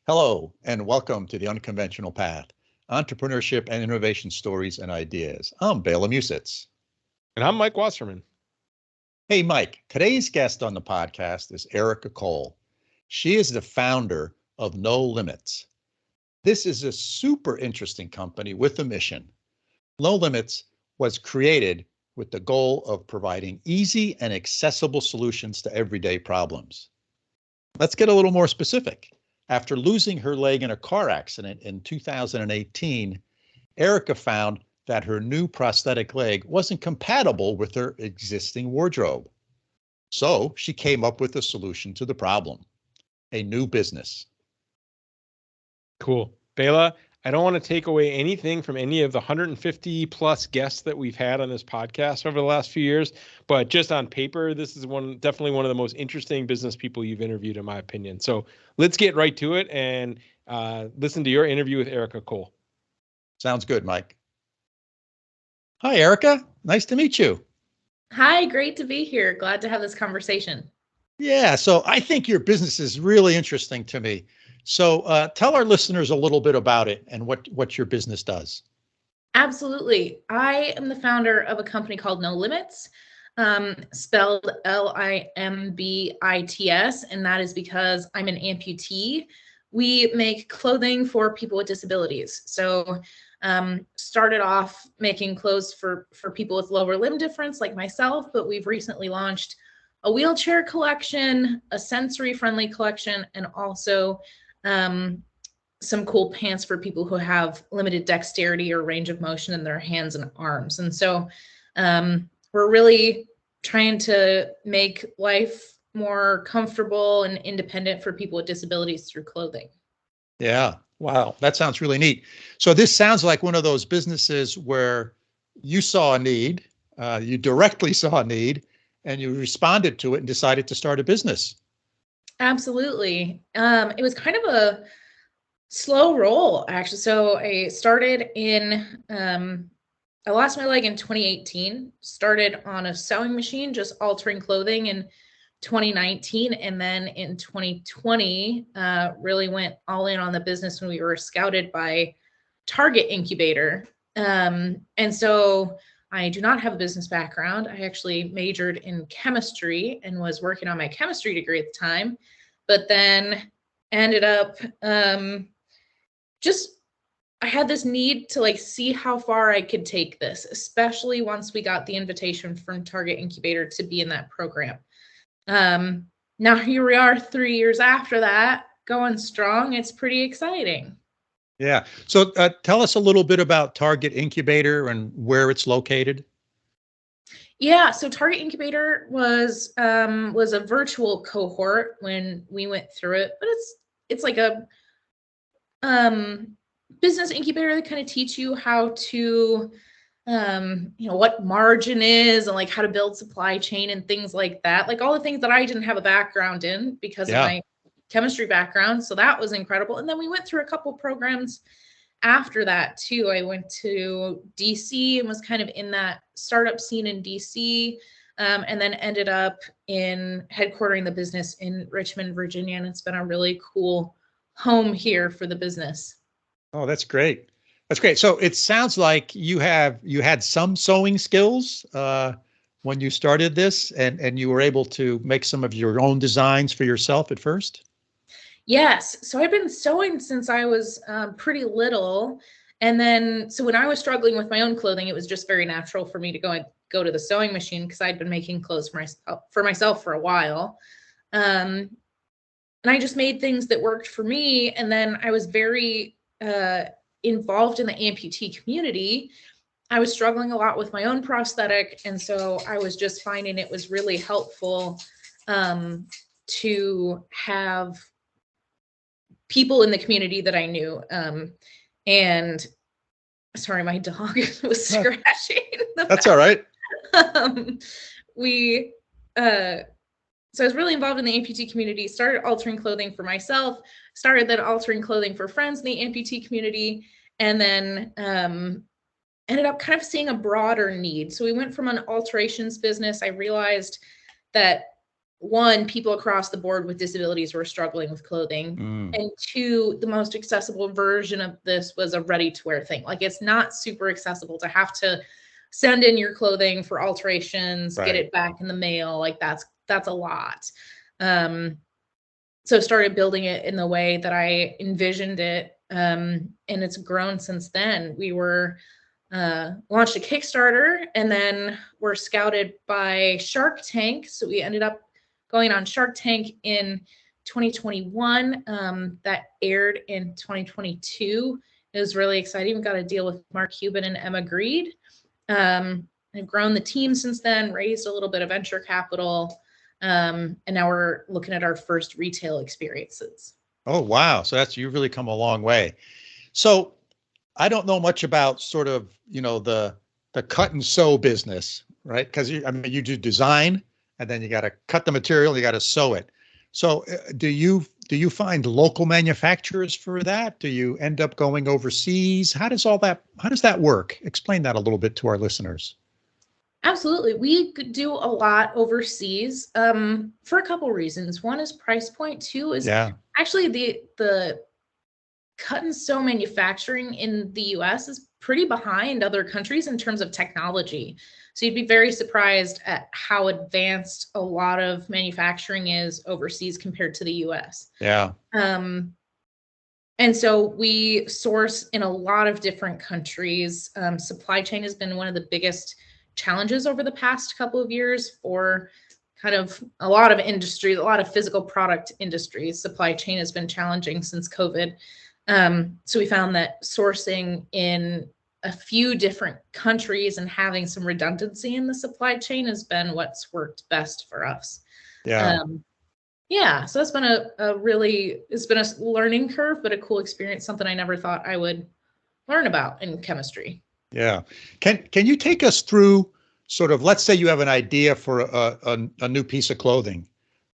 Hello, and welcome to the Unconventional Path, Entrepreneurship and Innovation Stories and Ideas. I'm Bela Musits. And I'm Mike Wasserman. Hey, Mike, today's guest on the podcast is Erica Cole. She is the founder of No Limits. This is a super interesting company with a mission. No Limits was created with the goal of providing easy and accessible solutions to everyday problems. Let's get a little more specific. After losing her leg in a car accident in 2018, Erica found that her new prosthetic leg wasn't compatible with her existing wardrobe. So she came up with a solution to the problem, a new business. Cool. Bela, I don't want to take away anything from any of the 150 plus guests that we've had on this podcast over the last few years, but just on paper, this is definitely one of the most interesting business people you've interviewed, in my opinion. So let's get right to it and listen to your interview with Erica Cole. Sounds good, Mike. Hi, Erica. Nice to meet you. Hi, great to be here. Glad to have this conversation. Yeah, so I think your business is really interesting to me. So tell our listeners a little bit about it and what your business does. Absolutely. I am the founder of a company called No Limits, spelled Limbits, and that is because I'm an amputee. We make clothing for people with disabilities. So started off making clothes for people with lower limb difference like myself, but we've recently launched a wheelchair collection, a sensory-friendly collection, and also some cool pants for people who have limited dexterity or range of motion in their hands and arms. And so we're really trying to make life more comfortable and independent for people with disabilities through clothing. Yeah. Wow. That sounds really neat. So this sounds like one of those businesses where you saw a need, you directly saw a need, and you responded to it and decided to start a business. Absolutely. It was kind of a slow roll, actually. So I started I lost my leg in 2018, started on a sewing machine, just altering clothing in 2019. And then in 2020, really went all in on the business when we were scouted by Target Incubator. And so I do not have a business background. I actually majored in chemistry and was working on my chemistry degree at the time, but then ended up I had this need to see how far I could take this, especially once we got the invitation from Target Incubator to be in that program. Now here we are 3 years after that, going strong. It's pretty exciting. Yeah. So tell us a little bit about Target Incubator and where it's located. Yeah, so Target Incubator was a virtual cohort when we went through it, but it's like a business incubator that kind of teach you how to what margin is and how to build supply chain and things like that, all the things that I didn't have a background in because of my chemistry background. So that was incredible. And then we went through a couple programs after that too. I went to DC and was kind of in that startup scene in DC, and then ended up in headquartering the business in Richmond, Virginia. And it's been a really cool home here for the business. Oh, that's great. That's great. So it sounds like you had some sewing skills when you started this, and you were able to make some of your own designs for yourself at first. Yes. So I've been sewing since I was pretty little. And then, so when I was struggling with my own clothing, it was just very natural for me to go to the sewing machine because I'd been making clothes for myself for a while. And I just made things that worked for me. And then I was very involved in the amputee community. I was struggling a lot with my own prosthetic. And so I was just finding it was really helpful to have people in the community that I knew. And sorry, my dog was scratching. That's all right. So I was really involved in the amputee community, started altering clothing for myself, started then altering clothing for friends in the amputee community, and then ended up kind of seeing a broader need. So we went from an alterations business. I realized that one, people across the board with disabilities were struggling with clothing. And two, the most accessible version of this was a ready-to-wear thing. Like, it's not super accessible to have to send in your clothing for alterations, get it back in the mail. Like, that's a lot. So started building it in the way that I envisioned it. And it's grown since then. We were launched a Kickstarter, and then were scouted by Shark Tank. So we ended up going on Shark Tank in 2021. That aired in 2022. It was really exciting. We got a deal with Mark Cuban and Emma Greed. I've grown the team since then, raised a little bit of venture capital. And now we're looking at our first retail experiences. Oh, wow. So you've really come a long way. So I don't know much about sort of, the cut and sew business, right? Because you do design, and then you got to cut the material, you got to sew it. So do you find local manufacturers for that? Do you end up going overseas? How does that work? Explain that a little bit to our listeners. Absolutely. We could do a lot overseas for a couple reasons. One is price point. Two is actually the cut and sew manufacturing in the US is pretty behind other countries in terms of technology. So you'd be very surprised at how advanced a lot of manufacturing is overseas compared to the US. Yeah. And so we source in a lot of different countries. Supply chain has been one of the biggest challenges over the past couple of years for kind of a lot of industries, a lot of physical product industries. Supply chain has been challenging since COVID. So we found that sourcing in a few different countries and having some redundancy in the supply chain has been what's worked best for us. So it's been it's been a learning curve, but a cool experience, something I never thought I would learn about in chemistry. Yeah. Can you take us through sort of, let's say you have an idea for a new piece of clothing.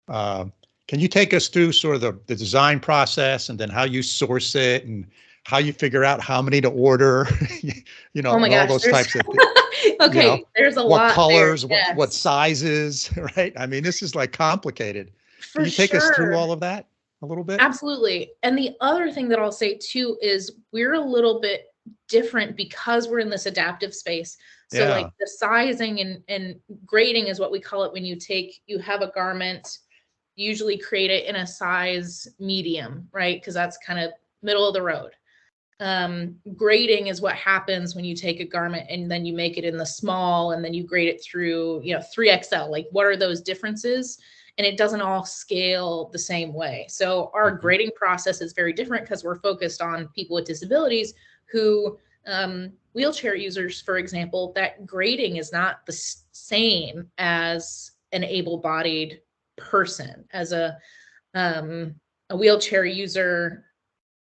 Can you take us through sort of the design process, and then how you source it, and how you figure out how many to order, Oh my gosh, all those types of things? Okay, there's a lot. What colors, there, yes. what sizes, right? I mean, this is like complicated. Can you take us through all of that a little bit? Absolutely. And the other thing that I'll say too is we're a little bit different because we're in this adaptive space. So like the sizing and grading is what we call it when you have a garment, usually create it in a size medium, right? Because that's kind of middle of the road. Grading is what happens when you take a garment and then you make it in the small, and then you grade it through, 3XL. Like, what are those differences? And it doesn't all scale the same way. So our grading process is very different because we're focused on people with disabilities who, wheelchair users, for example, that grading is not the same as an able-bodied person. As a wheelchair user,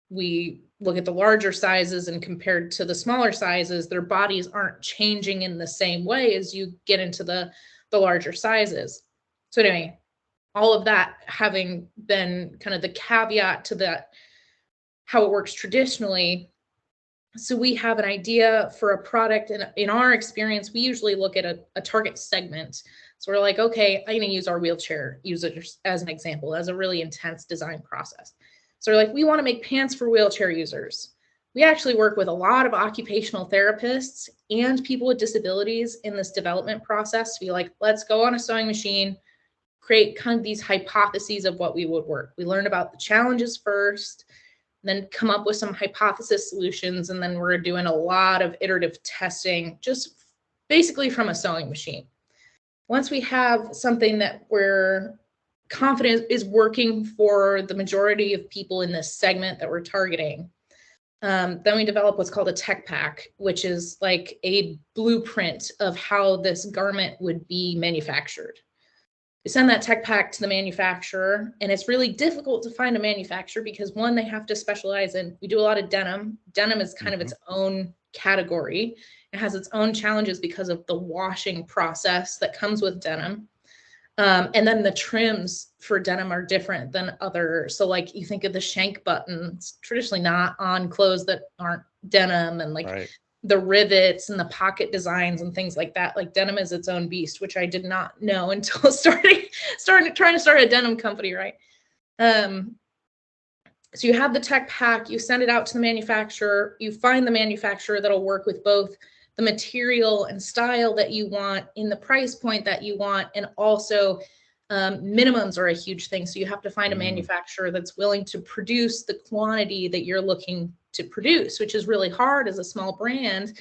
we look at the larger sizes, and compared to the smaller sizes, their bodies aren't changing in the same way as you get into the larger sizes. So anyway, all of that having been kind of the caveat to that, how it works traditionally. So we have an idea for a product, and in our experience, we usually look at a target segment. So we're like, okay, I'm going to use our wheelchair users as an example, as a really intense design process. So we're like, we want to make pants for wheelchair users. We actually work with a lot of occupational therapists and people with disabilities in this development process to be like, let's go on a sewing machine, create kind of these hypotheses of what we would work. We learn about the challenges first, then come up with some hypothesis solutions, and then we're doing a lot of iterative testing, just basically from a sewing machine. Once we have something that we're confident is working for the majority of people in this segment that we're targeting, then we develop what's called a tech pack, which is like a blueprint of how this garment would be manufactured. We send that tech pack to the manufacturer, and it's really difficult to find a manufacturer because, one, they have to specialize in, we do a lot of denim. Denim is kind of its own category. It has its own challenges because of the washing process that comes with denim. And then the trims for denim are different than other. So like you think of the shank buttons, traditionally not on clothes that aren't denim, and like the rivets and the pocket designs and things like that. Like denim is its own beast, which I did not know until starting trying to start a denim company, right? So you have the tech pack, you send it out to the manufacturer, you find the manufacturer that'll work with both the material and style that you want in the price point that you want, and also minimums are a huge thing. So you have to find a manufacturer that's willing to produce the quantity that you're looking to produce, which is really hard as a small brand,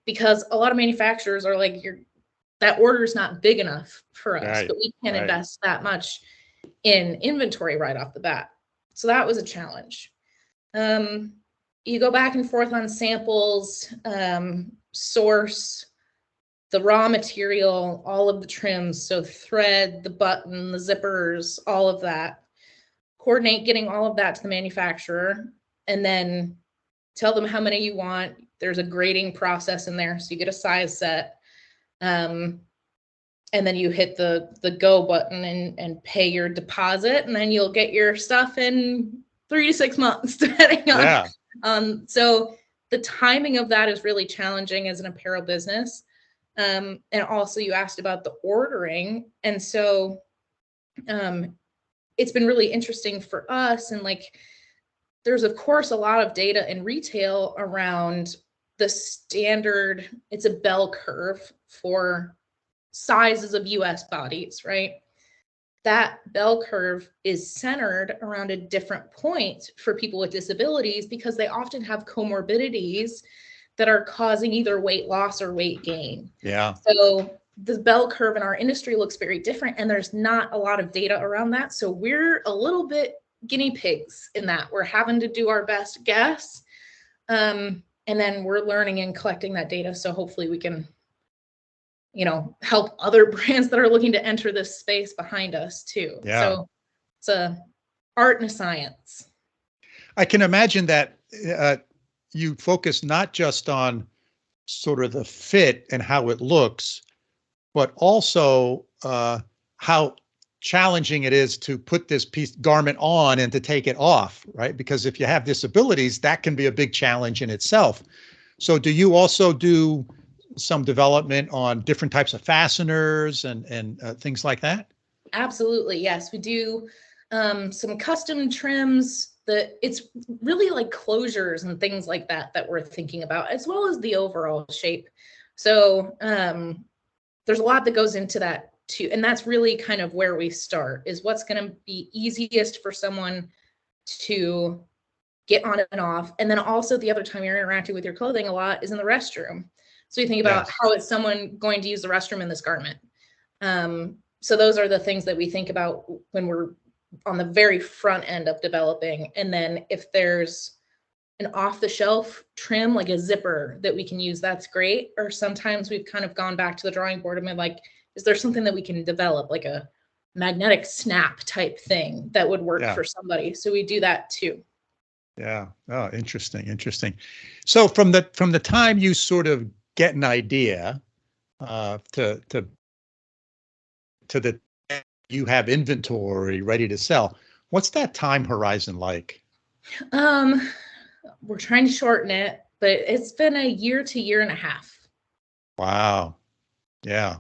because a lot of manufacturers are like, that order is not big enough for us, Right, but we can't right. invest that much in inventory right off the bat. So that was a challenge. You go back and forth on samples, source, the raw material, all of the trims, so thread, the button, the zippers, all of that. Coordinate getting all of that to the manufacturer, and then tell them how many you want. There's a grading process in there, so you get a size set. And then you hit the go button and pay your deposit, and then you'll get your stuff in 3 to 6 months, depending on. Yeah. So the timing of that is really challenging as an apparel business. And also you asked about the ordering. And so it's been really interesting for us. And like, there's of course a lot of data in retail around the standard, it's a bell curve for sizes of US bodies, right? That bell curve is centered around a different point for people with disabilities, because they often have comorbidities that are causing either weight loss or weight gain. Yeah. So the bell curve in our industry looks very different, and there's not a lot of data around that. So we're a little bit guinea pigs in that. We're having to do our best guess. And then we're learning and collecting that data. So hopefully we can, help other brands that are looking to enter this space behind us too. Yeah. So it's a art and a science. I can imagine that you focus not just on sort of the fit and how it looks, but also how challenging it is to put this garment on and to take it off, right? Because if you have disabilities, that can be a big challenge in itself. So do you also do some development on different types of fasteners and things like that? Absolutely. Yes, we do some custom trims. It's really like closures and things like that we're thinking about, as well as the overall shape. So there's a lot that goes into that too. And that's really kind of where we start, is what's going to be easiest for someone to get on and off. And then also the other time you're interacting with your clothing a lot is in the restroom. So you think about how is someone going to use the restroom in this garment? So those are the things that we think about when we're on the very front end of developing. And then if there's an off-the-shelf trim, like a zipper that we can use, that's great. Or sometimes we've kind of gone back to the drawing board and been like, is there something that we can develop, like a magnetic snap type thing that would work for somebody? So we do that too. Yeah. Oh, interesting. So from the time you sort of get an idea to the you have inventory ready to sell, what's that time horizon like? We're trying to shorten it, but it's been a year to year and a half. Wow. Yeah.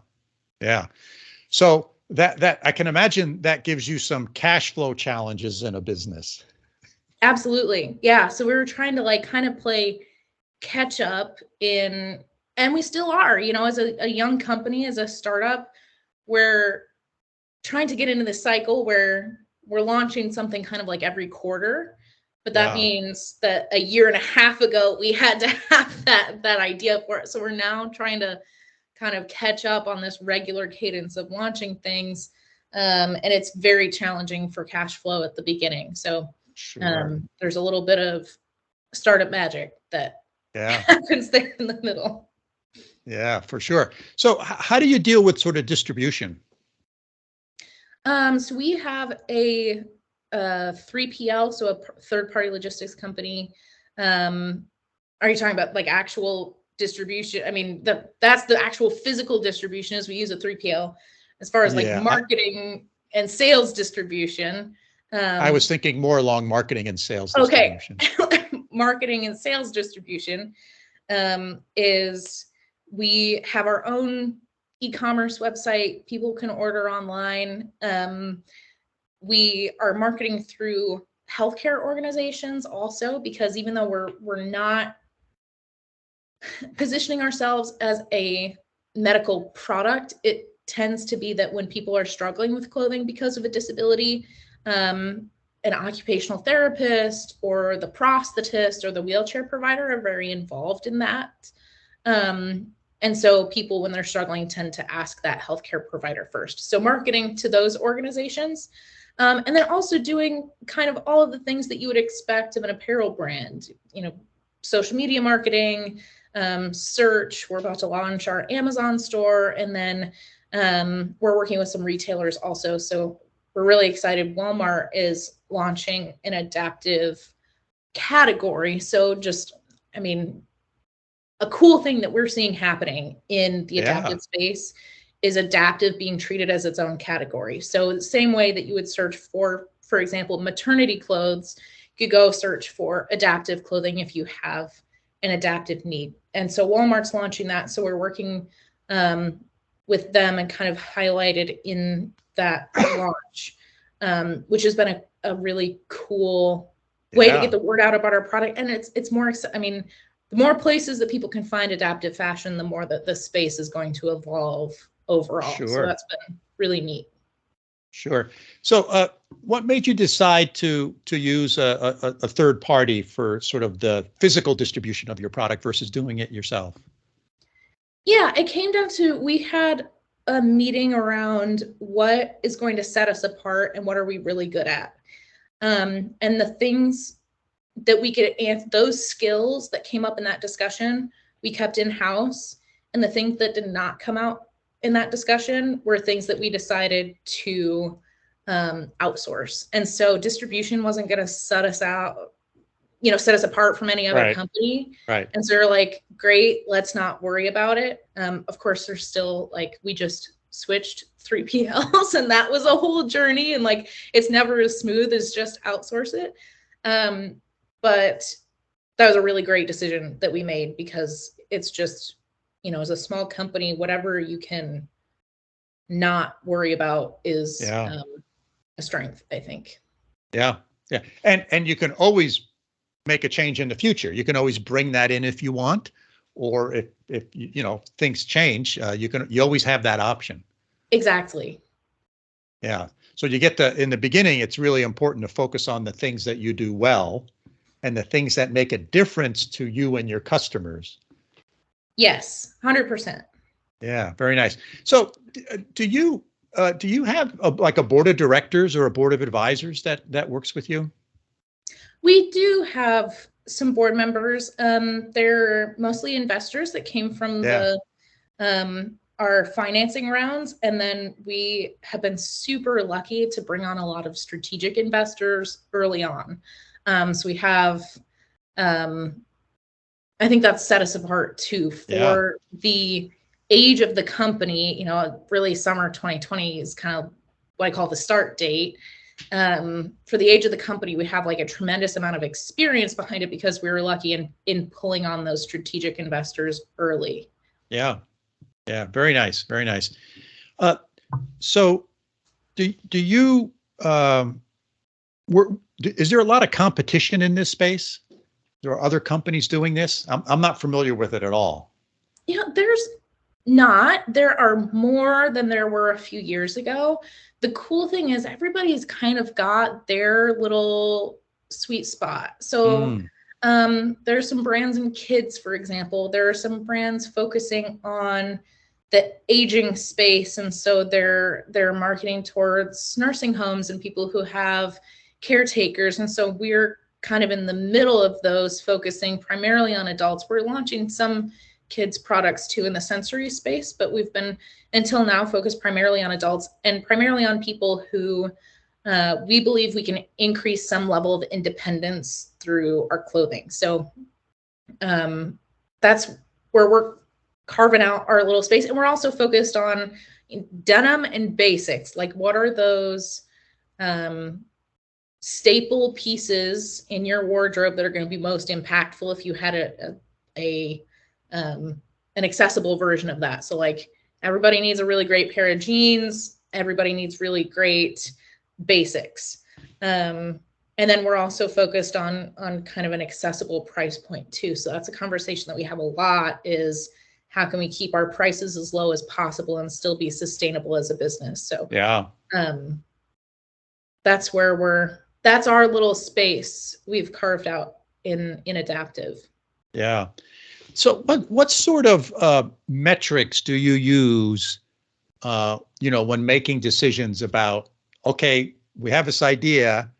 So that I can imagine that gives you some cash flow challenges in a business. Absolutely. Yeah. So we were trying to like kind of play catch up and we still are, as a young company, as a startup, we're trying to get into this cycle where we're launching something kind of like every quarter. But that means that a year and a half ago, we had to have that idea for it. So we're now trying to kind of catch up on this regular cadence of launching things. And it's very challenging for cash flow at the beginning. So there's a little bit of startup magic that happens there in the middle. Yeah, for sure. So how do you deal with sort of distribution? So we have a 3PL, so a third-party logistics company. Are you talking about like actual distribution? I mean, that's the actual physical distribution, is we use a 3PL. As far as like marketing and sales distribution. I was thinking more along marketing and sales distribution. Marketing and sales distribution. is we have our own e-commerce website. People can order online. We are marketing through healthcare organizations also, because even though we're not positioning ourselves as a medical product, it tends to be that when people are struggling with clothing because of a disability, an occupational therapist or the prosthetist or the wheelchair provider are very involved in that. And so people, when they're struggling, tend to ask that healthcare provider first. So marketing to those organizations, and then also doing kind of all of the things that you would expect of an apparel brand, social media marketing, search. We're about to launch our Amazon store, and then we're working with some retailers also. So we're really excited. Walmart is launching an adaptive category. So a cool thing that we're seeing happening in the adaptive space is adaptive being treated as its own category. So the same way that you would search for example, maternity clothes, you could go search for adaptive clothing if you have an adaptive need. And so Walmart's launching that. So we're working with them and kind of highlighted in that launch, which has been a really cool way to get the word out about our product. And it's more, the more places that people can find adaptive fashion, the more that the space is going to evolve overall. Sure. So that's been really neat. Sure. So what made you decide to use a third party for sort of the physical distribution of your product versus doing it yourself? Yeah, it came down to, we had a meeting around what is going to set us apart and what are we really good at. And the things that we could, those skills that came up in that discussion, we kept in-house. And the things that did not come out in that discussion were things that we decided to outsource. And so distribution wasn't going to set us apart from any other company. Right. And so they're like, great, let's not worry about it. Of course, there's still we just switched 3PLs and that was a whole journey. And it's never as smooth as just outsource it. But that was a really great decision that we made, because it's just, as a small company, whatever you can not worry about is a strength, I think. Yeah. Yeah. And you can always make a change in the future. You can always bring that in if you want, or if things change, you always have that option. Exactly. Yeah. So in the beginning, it's really important to focus on the things that you do well and the things that make a difference to you and your customers. Yes, 100%. Yeah, very nice. So do you have a board of directors or a board of advisors that works with you? We do have some board members. They're mostly investors that came from our financing rounds. And then we have been super lucky to bring on a lot of strategic investors early on. So we have, I think that's set us apart too for the age of the company. Really summer 2020 is kind of what I call the start date. For the age of the company, we have a tremendous amount of experience behind it because we were lucky in pulling on those strategic investors early. Yeah. Yeah. Very nice. Very nice. So do you, is there a lot of competition in this space? There are other companies doing this? I'm not familiar with it at all. There's not. There are more than there were a few years ago. The cool thing is everybody's kind of got their little sweet spot. So there's some brands in kids, for example. There are some brands focusing on the aging space. And so they're marketing towards nursing homes and people who have caretakers. And so we're kind of in the middle of those, focusing primarily on adults. We're launching some kids products too in the sensory space, but we've been until now focused primarily on adults and primarily on people who we believe we can increase some level of independence through our clothing. So that's where we're carving out our little space. And we're also focused on denim and basics. What are those staple pieces in your wardrobe that are going to be most impactful if you had a an accessible version of that. So like everybody needs a really great pair of jeans. Everybody needs really great basics. And then we're also focused on kind of an accessible price point too. So that's a conversation that we have a lot, is how can we keep our prices as low as possible and still be sustainable as a business? So Yeah. That's our little space we've carved out in Adaptive. Yeah. So what sort of metrics do you use, when making decisions about, okay, we have this idea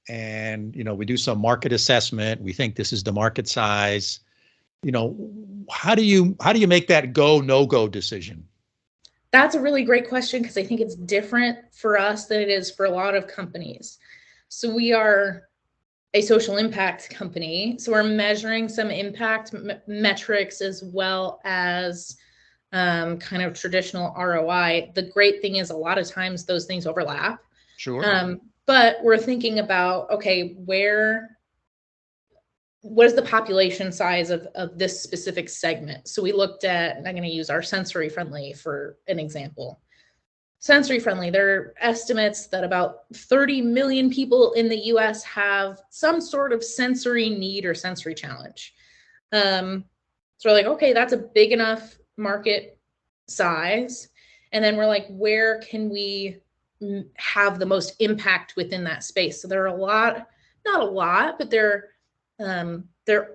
and, we do some market assessment. We think this is the market size. How do you make that go, no-go decision? That's a really great question, because I think it's different for us than it is for a lot of companies. So we are a social impact company. So we're measuring some impact metrics as well as kind of traditional ROI. The great thing is a lot of times those things overlap. Sure. But we're thinking about, okay, what is the population size of this specific segment? So we looked at, and I'm going to use our sensory friendly for an example. Sensory friendly, there are estimates that about 30 million people in the US have some sort of sensory need or sensory challenge. So we're like, okay, that's a big enough market size. And then we're like, where can we have the most impact within that space? So there are not a lot, but there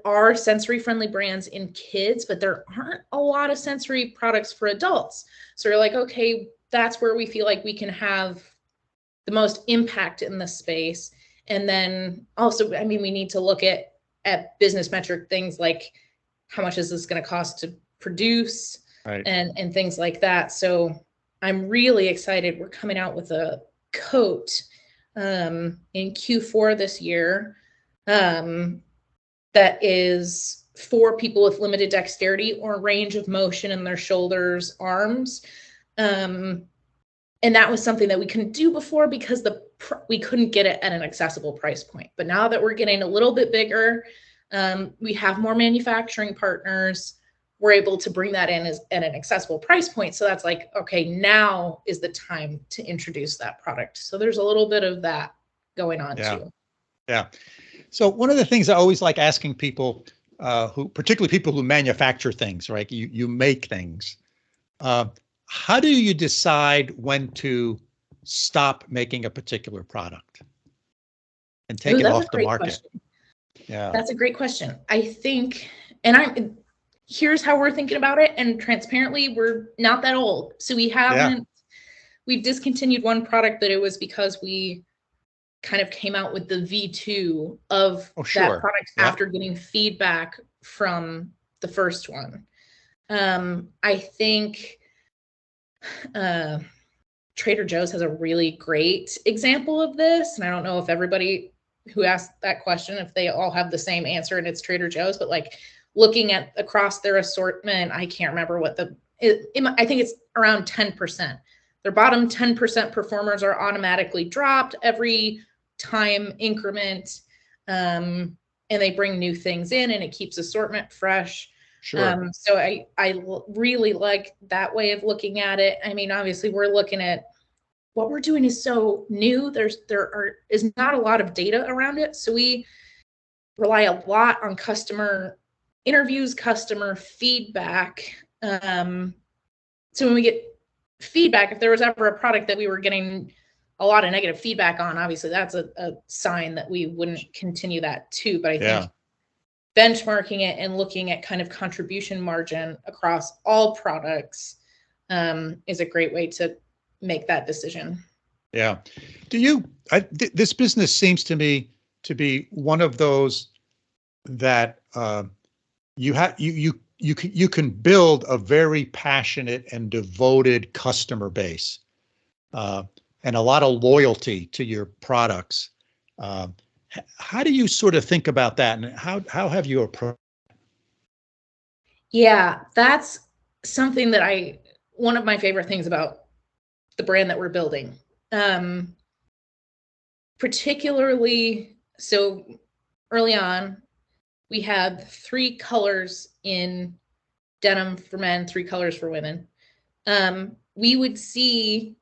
are sensory friendly brands in kids, but there aren't a lot of sensory products for adults. So we're like, okay, that's where we feel like we can have the most impact in the space. And then also, we need to look at business metric things like how much is this going to cost to produce, right, and things like that. So I'm really excited. We're coming out with a coat in Q4 this year that is for people with limited dexterity or range of motion in their shoulders, arms. And that was something that we couldn't do before because we couldn't get it at an accessible price point. But now that we're getting a little bit bigger, we have more manufacturing partners, we're able to bring that in at an accessible price point. So that's like, okay, now is the time to introduce that product. So there's a little bit of that going on too. Yeah. So one of the things I always like asking people, particularly people who manufacture things, right? You make things. How do you decide when to stop making a particular product and take it off the market? Question. Yeah, that's a great question. I think, here's how we're thinking about it. And transparently, we're not that old. So we've discontinued one product, but it was because we kind of came out with the V2 of that product after getting feedback from the first one. I think Trader Joe's has a really great example of this. And I don't know if everybody who asked that question, if they all have the same answer and it's Trader Joe's, but like looking at across their assortment, I can't remember what I think it's around 10%. Their bottom 10% performers are automatically dropped every time increment. And they bring new things in and it keeps assortment fresh. Sure. So I really like that way of looking at it. Obviously we're looking at what we're doing is so new. There is not a lot of data around it. So we rely a lot on customer interviews, customer feedback. So when we get feedback, if there was ever a product that we were getting a lot of negative feedback on, obviously that's a sign that we wouldn't continue that too. But I think benchmarking it and looking at kind of contribution margin across all products is a great way to make that decision. Yeah. This business seems to me to be one of those that you can build a very passionate and devoted customer base and a lot of loyalty to your products. How do you sort of think about that, and how have you approached? Yeah, that's something that one of my favorite things about the brand that we're building. Particularly, so early on, we had 3 colors in denim for men, 3 colors for women. We would see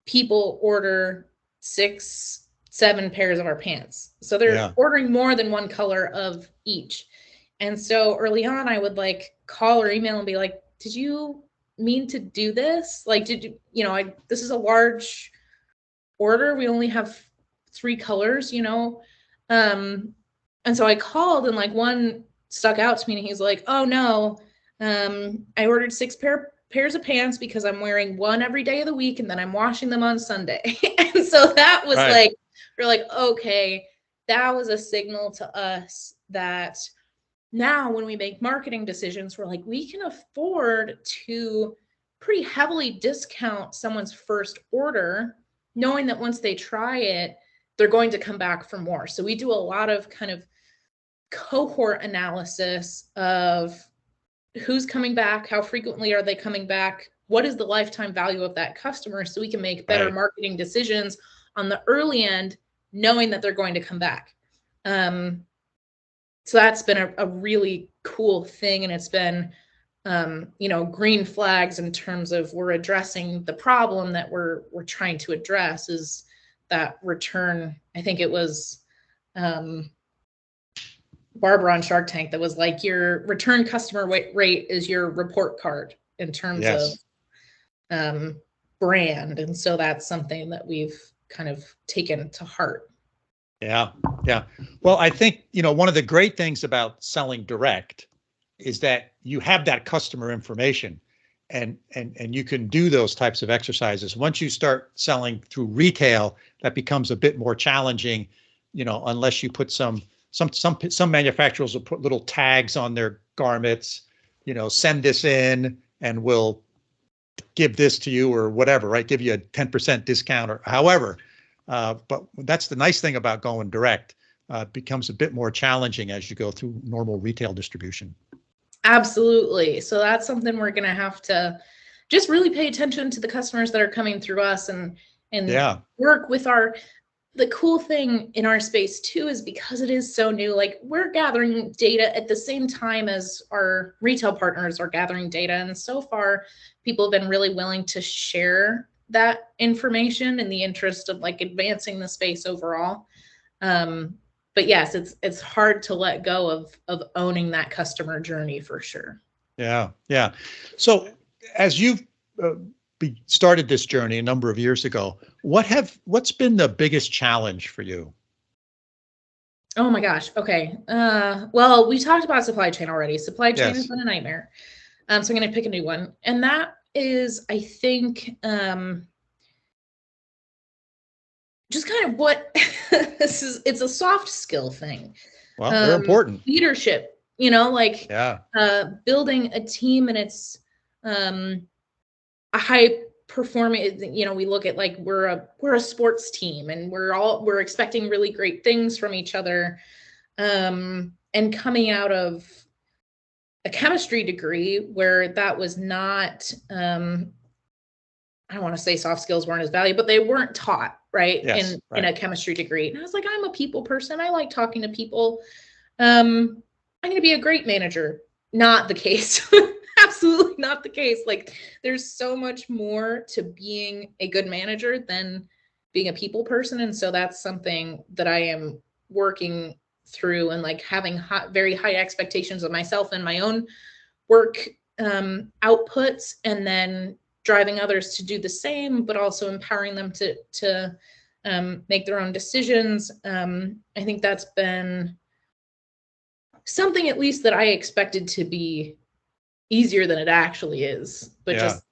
people order 6, 7 pairs of our pants. So they're ordering more than 1 color of each. And so early on, I would like call or email and be like, did you mean to do this? Like, did you, this is a large order. We only have 3 colors, And so I called and like one stuck out to me and he's like, oh no, I ordered 6 pairs of pants because I'm wearing 1 every day of the week and then I'm washing them on Sunday. And so that was like, we're like, okay, that was a signal to us that now when we make marketing decisions, we're like, we can afford to pretty heavily discount someone's first order, knowing that once they try it, they're going to come back for more. So we do a lot of kind of cohort analysis of who's coming back, how frequently are they coming back, what is the lifetime value of that customer, so we can make better marketing decisions on the early end, knowing that they're going to come back. So that's been a really cool thing, and it's been green flags in terms of we're addressing the problem that we're trying to address, is that return. I think it was Barbara on Shark Tank that was like, your return customer rate is your report card in terms of brand. And so that's something that we've kind of taken to heart. Yeah. Well, I think, one of the great things about selling direct is that you have that customer information and you can do those types of exercises. Once you start selling through retail, that becomes a bit more challenging, unless you put some manufacturers will put little tags on their garments, send this in and we'll give this to you or whatever, right? Give you a 10% discount or however. But that's the nice thing about going direct. It becomes a bit more challenging as you go through normal retail distribution. Absolutely. So that's something we're going to have to just really pay attention to the customers that are coming through us and work with the cool thing in our space too is because it is so new, like we're gathering data at the same time as our retail partners are gathering data. And so far, people have been really willing to share that information in the interest of like advancing the space overall. But yes, it's hard to let go of owning that customer journey for sure. Yeah. So as you've started this journey a number of years ago, what's been the biggest challenge for you? Oh my gosh. Okay. Well, we talked about supply chain already. Supply chain has been a nightmare. So I'm going to pick a new one. And that is, I think, just kind of what it's a soft skill thing. Well, they're important. Leadership, building a team, and it's a high performing, we look at like we're a sports team and we're expecting really great things from each other. And coming out of a chemistry degree where that was not, I don't want to say soft skills weren't as valuable, but they weren't taught, right? In a chemistry degree. And I was like, I'm a people person. I like talking to people. I'm going to be a great manager. Not the case. Absolutely not the case. Like there's so much more to being a good manager than being a people person. And so that's something that I am working through, and like having very high expectations of myself and my own work outputs, and then driving others to do the same, but also empowering them to make their own decisions. I think that's been something, at least, that I expected to be easier than it actually is, but just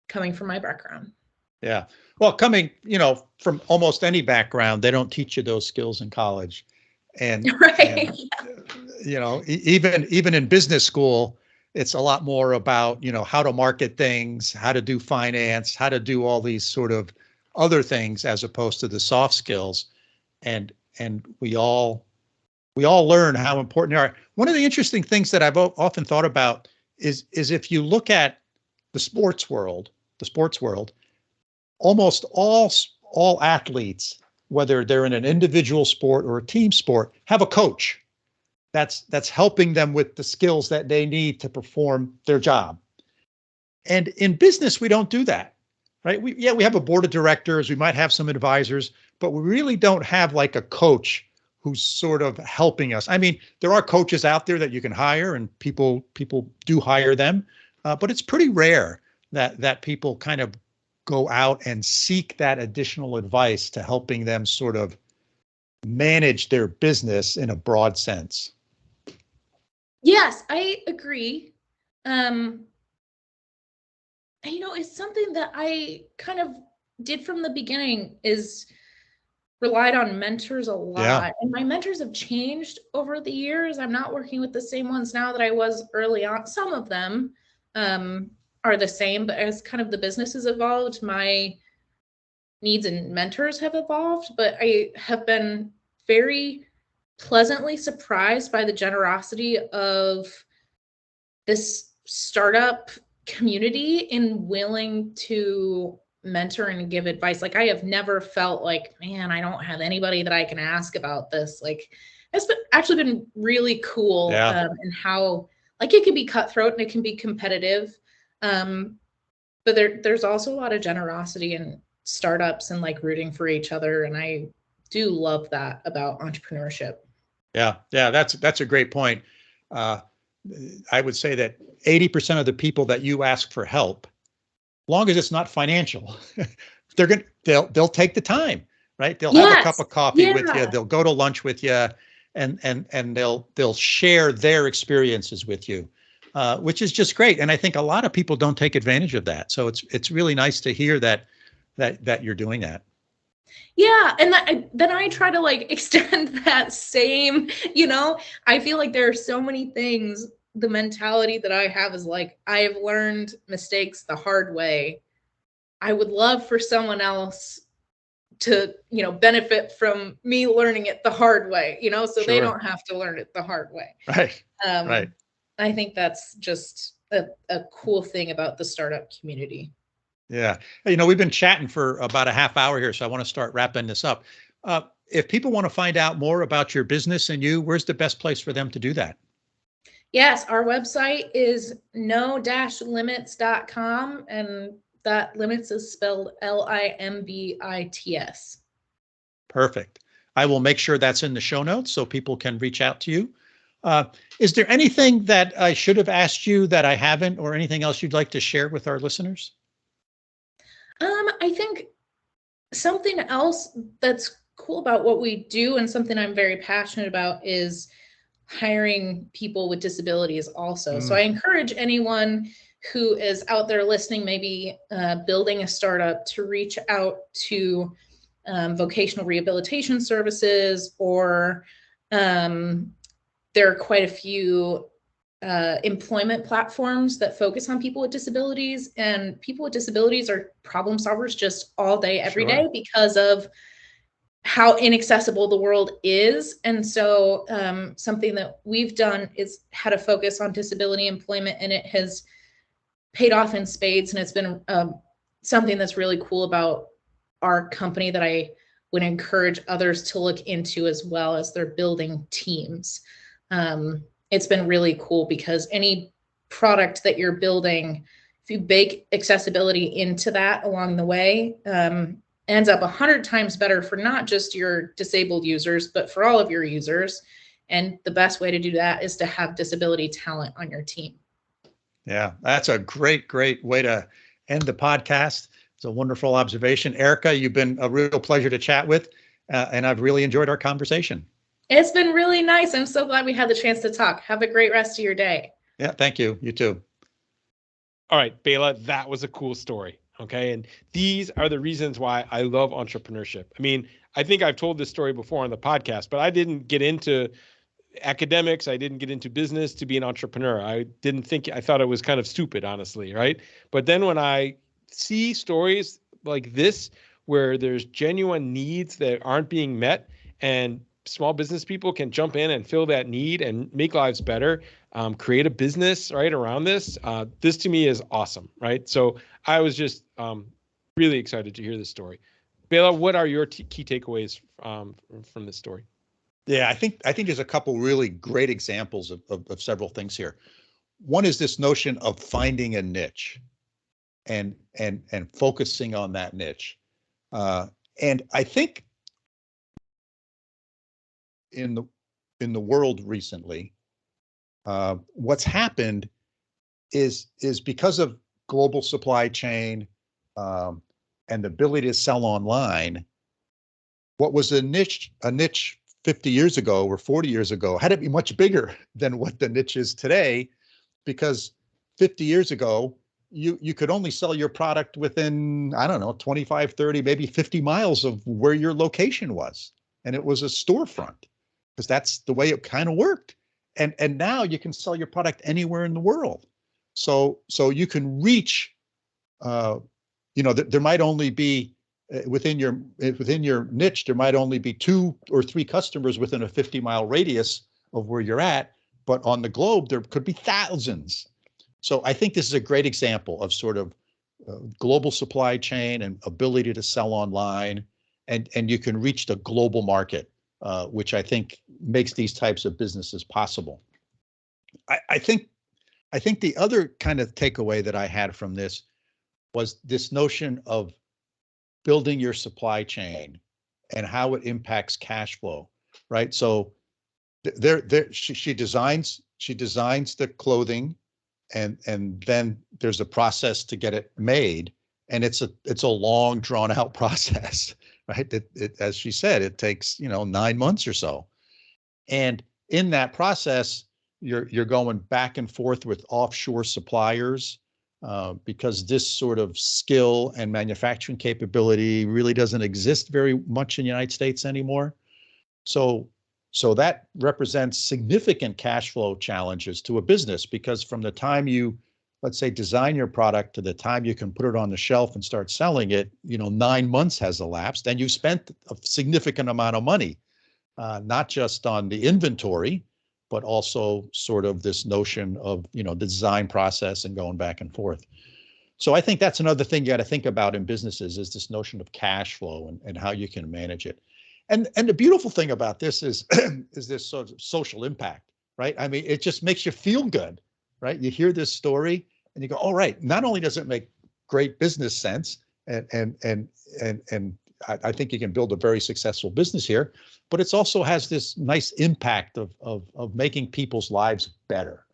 coming from my background. Yeah. Well, coming, from almost any background, they don't teach you those skills in college. And, even in business school, it's a lot more about, how to market things, how to do finance, how to do all these sort of other things, as opposed to the soft skills. And we all learn how important they are. One of the interesting things that I've often thought about is if you look at the sports world, almost all athletes, whether they're in an individual sport or a team sport, have a coach. that's helping them with the skills that they need to perform their job. And in business, we don't do that, right? We have a board of directors, we might have some advisors, but we really don't have like a coach who's sort of helping us. I mean, there are coaches out there that you can hire, and people do hire them, but it's pretty rare that people kind of go out and seek that additional advice to helping them sort of manage their business in a broad sense. Yes, I agree. It's something that I kind of did from the beginning, is relied on mentors a lot. Yeah. And my mentors have changed over the years. I'm not working with the same ones now that I was early on. Some of them are the same, but as kind of the business has evolved, my needs and mentors have evolved. But I have been very pleasantly surprised by the generosity of this startup community in willing to mentor and give advice. Like, I have never felt like, man, I don't have anybody that I can ask about this. Like, it's actually been really cool. Yeah. And how, like, it can be cutthroat and it can be competitive. But there's also a lot of generosity in startups and like rooting for each other. And I do love that about entrepreneurship. Yeah, that's a great point. I would say that 80% of the people that you ask for help, long as it's not financial, they'll take the time, right? They'll have a cup of coffee with you, they'll go to lunch with you, and they'll share their experiences with you, which is just great. And I think a lot of people don't take advantage of that. So it's really nice to hear that you're doing that. Yeah. And then I try to like extend that same, I feel like there are so many things. The mentality that I have is like, I have learned mistakes the hard way. I would love for someone else to, benefit from me learning it the hard way, so Sure. they don't have to learn it the hard way. Right. Right. I think that's just a cool thing about the startup community. Yeah. We've been chatting for about a half hour here, so I want to start wrapping this up. If people want to find out more about your business and you, where's the best place for them to do that? Yes, our website is no-limits.com, and that limits is spelled Limbits. Perfect. I will make sure that's in the show notes so people can reach out to you. Is there anything that I should have asked you that I haven't, or anything else you'd like to share with our listeners? I think something else that's cool about what we do, and something I'm very passionate about, is hiring people with disabilities also. So I encourage anyone who is out there listening, maybe building a startup, to reach out to vocational rehabilitation services, or there are quite a few employment platforms that focus on people with disabilities, and people with disabilities are problem solvers just all day, every day, because of how inaccessible the world is. And so something that we've done is had a focus on disability employment, and it has paid off in spades. And it's been something that's really cool about our company that I would encourage others to look into as well as they're building teams. It's been really cool because any product that you're building, if you bake accessibility into that along the way, ends up 100 times better for not just your disabled users, but for all of your users. And the best way to do that is to have disability talent on your team. Yeah, that's a great way to end the podcast. It's a wonderful observation. Erica, you've been a real pleasure to chat with, and I've really enjoyed our conversation. It's been really nice. I'm so glad we had the chance to talk. Have a great rest of your day. Yeah, thank you. You too. All right, Bela, that was a cool story. Okay. And these are the reasons why I love entrepreneurship. I mean, I think I've told this story before on the podcast, but I didn't get into academics. I didn't get into business to be an entrepreneur. I thought it was kind of stupid, honestly. Right. But then when I see stories like this, where there's genuine needs that aren't being met, and small business people can jump in and fill that need and make lives better, create a business right around this. This to me is awesome, right? So I was just really excited to hear this story. Bela, what are your key takeaways from this story? Yeah, I think there's a couple really great examples of several things here. One is this notion of finding a niche and focusing on that niche. And I think in the world recently, what's happened is because of global supply chain and the ability to sell online, what was a niche 50 years ago or 40 years ago had to be much bigger than what the niche is today, because 50 years ago, you could only sell your product within, I don't know, 25, 30, maybe 50 miles of where your location was. And it was a storefront, because that's the way it kind of worked. And now you can sell your product anywhere in the world. So you can reach, there might only be within your niche, there might only be 2 or 3 customers within a 50-mile radius of where you're at, but on the globe, there could be thousands. So I think this is a great example of sort of global supply chain and ability to sell online, and you can reach the global market, which I think makes these types of businesses possible. I think the other kind of takeaway that I had from this was this notion of building your supply chain and how it impacts cash flow, right? So she designs the clothing, and then there's a process to get it made, and it's a long, drawn out process, right? As she said, it takes 9 months or so, and in that process, you're going back and forth with offshore suppliers, because this sort of skill and manufacturing capability really doesn't exist very much in the United States anymore. So that represents significant cash flow challenges to a business, because from the time you, let's say, design your product to the time you can put it on the shelf and start selling it, 9 months has elapsed, and you've spent a significant amount of money, not just on the inventory, but also sort of this notion of, the design process and going back and forth. So I think that's another thing you got to think about in businesses, is this notion of cash flow and how you can manage it. And the beautiful thing about this is is this sort of social impact, right? I mean, it just makes you feel good, right? You hear this story and you go, all right, not only does it make great business sense, and I think you can build a very successful business here, but it also has this nice impact of making people's lives better,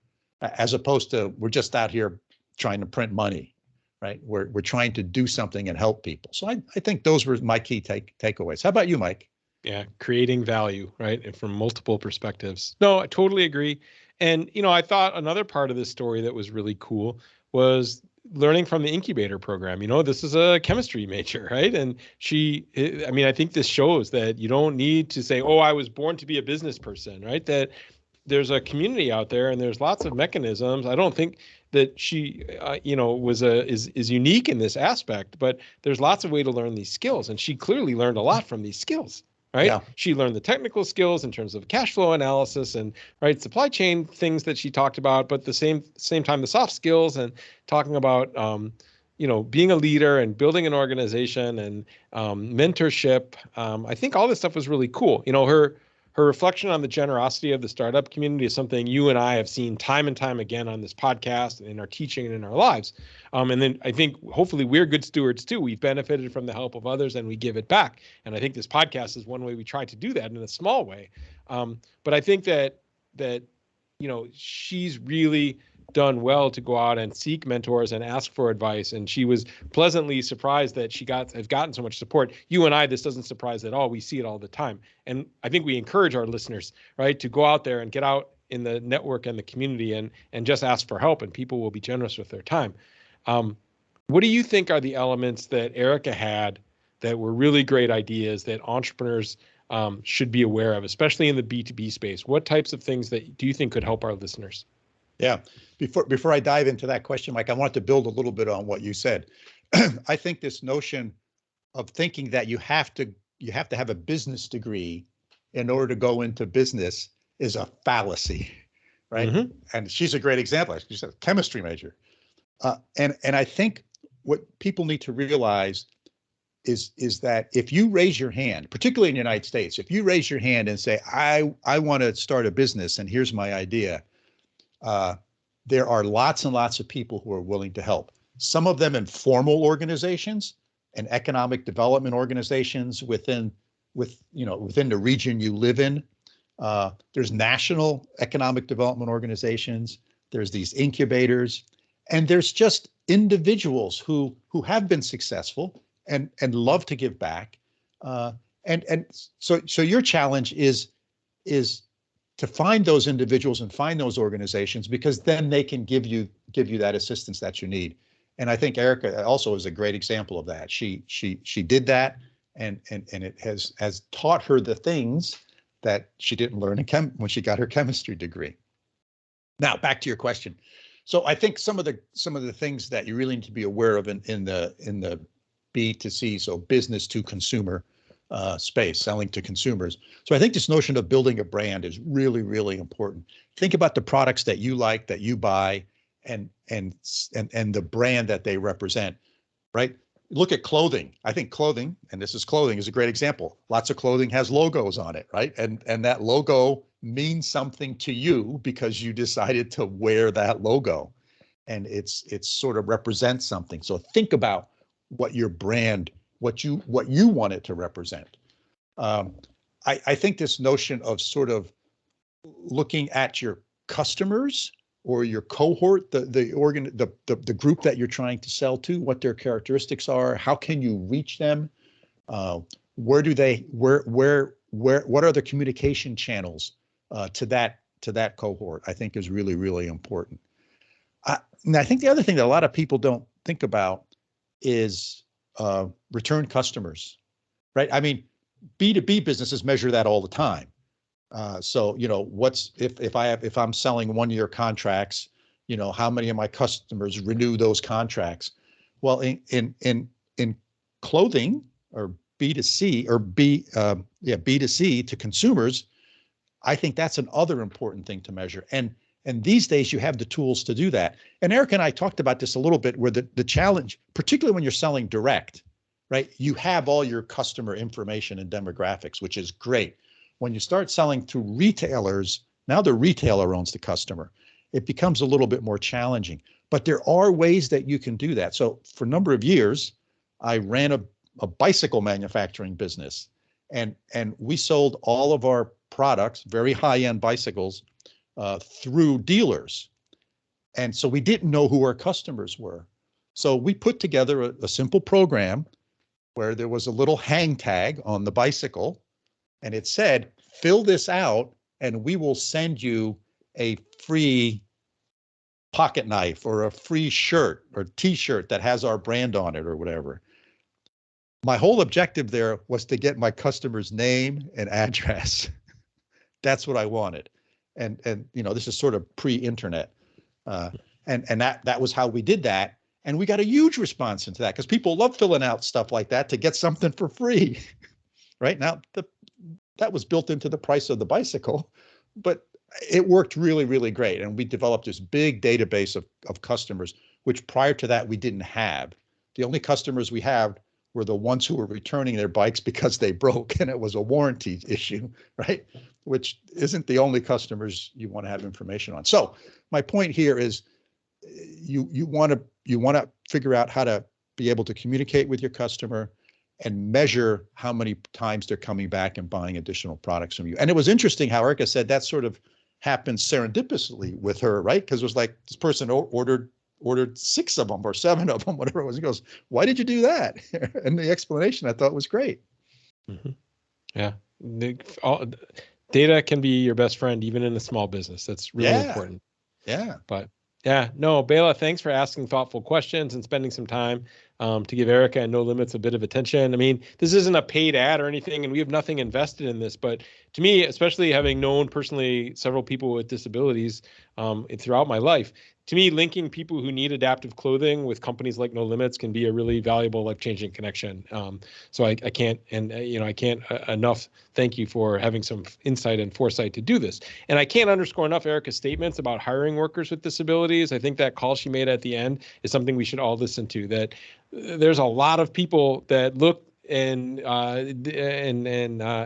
as opposed to we're just out here trying to print money, right? We're trying to do something and help people. So I think those were my key takeaways. How about you, Mike? Yeah, creating value, right? And from multiple perspectives. No, I totally agree. And, I thought another part of this story that was really cool was learning from the incubator program. This is a chemistry major, right? And I think this shows that you don't need to say, oh, I was born to be a business person, right? That there's a community out there and there's lots of mechanisms. I don't think that she, is unique in this aspect, but there's lots of ways to learn these skills. And she clearly learned a lot from these skills. Right. Yeah. She learned the technical skills in terms of cash flow analysis and supply chain things that she talked about, but the same time, the soft skills and talking about, being a leader and building an organization and mentorship. I think all this stuff was really cool. Her reflection on the generosity of the startup community is something you and I have seen time and time again on this podcast and in our teaching and in our lives. And then I think hopefully we're good stewards too. We've benefited from the help of others and we give it back. And I think this podcast is one way we try to do that in a small way. But I think that she's really done well to go out and seek mentors and ask for advice. And she was pleasantly surprised that has gotten so much support. You and I, this doesn't surprise at all. We see it all the time. And I think we encourage our listeners, right, to go out there and get out in the network and the community and just ask for help, and people will be generous with their time. What do you think are the elements that Erica had that were really great ideas that entrepreneurs should be aware of, especially in the B2B space? What types of things do you think could help our listeners? Yeah. Before I dive into that question, Mike, I want to build a little bit on what you said. I think this notion of thinking that you have to have a business degree in order to go into business is a fallacy, right? Mm-hmm. And she's a great example. She's a chemistry major. And I think what people need to realize is that if you raise your hand, particularly in the United States, if you raise your hand and say, I want to start a business and here's my idea, there are lots and lots of people who are willing to help. Some of them in formal organizations and economic development organizations within the region you live in. There's national economic development organizations. There's these incubators, and there's just individuals who have been successful and love to give back. And so your challenge is to find those individuals and find those organizations, because then they can give you that assistance that you need. And I think Erica also is a great example of that. She did that, and it has taught her the things that she didn't learn when she got her chemistry degree. Now back to your question. So I think some of the things that you really need to be aware of in the B2C, so business to consumer space, selling to consumers. So I think this notion of building a brand is really, really important. Think about the products that you like, that you buy, and the brand that they represent, right? Look at clothing. I think clothing, and this is clothing, is a great example. Lots of clothing has logos on it, right? And that logo means something to you because you decided to wear that logo, and it's sort of represents something. So think about what your brand, what you want it to represent. I think this notion of sort of looking at your customers or your cohort, the group that you're trying to sell to, what their characteristics are, how can you reach them, what are the communication channels to that cohort, I think is really, really important. And I think the other thing that a lot of people don't think about is return customers, right? I mean, B2B businesses measure that all the time. So, what's if I'm selling 1-year contracts, how many of my customers renew those contracts? Well, in clothing, or B2C, or B2C to consumers, I think that's another important thing to measure. And these days you have the tools to do that. And Eric and I talked about this a little bit, where the challenge, particularly when you're selling direct, right? You have all your customer information and demographics, which is great. When you start selling through retailers, now the retailer owns the customer. It becomes a little bit more challenging, but there are ways that you can do that. So for a number of years, I ran a bicycle manufacturing business, and we sold all of our products, very high-end bicycles, through dealers. And so we didn't know who our customers were. So we put together a simple program where there was a little hang tag on the bicycle, and it said, fill this out and we will send you a free pocket knife or a free shirt or t-shirt that has our brand on it or whatever. My whole objective there was to get my customer's name and address. That's what I wanted. And this is sort of pre-internet. And that was how we did that. And we got a huge response into that, because people love filling out stuff like that to get something for free. Right now, that was built into the price of the bicycle, but it worked really, really great. And we developed this big database of customers, which prior to that we didn't have. The only customers we had were the ones who were returning their bikes because they broke and it was a warranty issue, right? Which isn't the only customers you want to have information on. So my point here is you want to figure out how to be able to communicate with your customer and measure how many times they're coming back and buying additional products from you. And it was interesting how Erica said that sort of happened serendipitously with her, right? Because it was like this person ordered 6 of them or 7 of them, whatever it was. He goes, "Why did you do that?" And the explanation I thought was great. Mm-hmm. Yeah. Data can be your best friend, even in a small business. That's really important. Yeah. But yeah, no, Bela, thanks for asking thoughtful questions and spending some time to give Erica and No Limits a bit of attention. I mean, this isn't a paid ad or anything, and we have nothing invested in this. But to me, especially having known personally several people with disabilities throughout my life, to me, linking people who need adaptive clothing with companies like No Limits can be a really valuable, life-changing connection. So I can't enough thank you for having some insight and foresight to do this. And I can't underscore enough Erica's statements about hiring workers with disabilities. I think that call she made at the end is something we should all listen to, that there's a lot of people that look and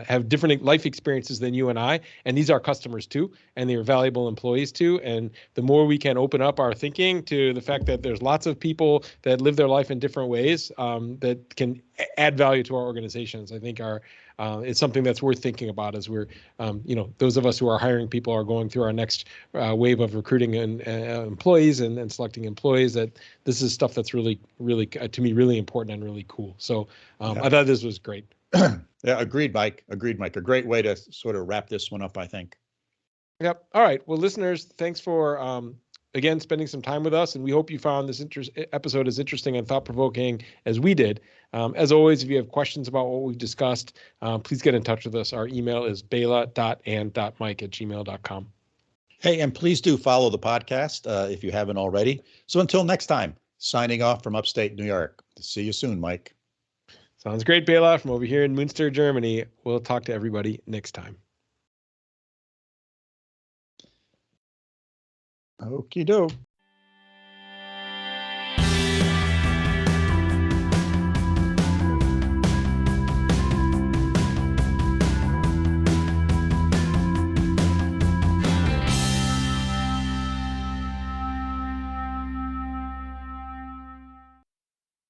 have different life experiences than you and I, and these are customers too, and they are valuable employees too. And the more we can open up our thinking to the fact that there's lots of people that live their life in different ways that can add value to our organizations, I think it's something that's worth thinking about as we're, those of us who are hiring people are going through our next wave of recruiting and employees and selecting employees, that this is stuff that's really, really, to me, really important and really cool. So I thought this was great. Yeah, agreed, Mike. A great way to sort of wrap this one up, I think. Yep. All right. Well, listeners, thanks for, again, spending some time with us. And we hope you found this episode as interesting and thought-provoking as we did. As always, if you have questions about what we've discussed, please get in touch with us. Our email is bela.and.mike@gmail.com. Hey, and please do follow the podcast if you haven't already. So until next time, signing off from upstate New York. See you soon, Mike. Sounds great, Bela, from over here in Münster, Germany. We'll talk to everybody next time. Okie doke.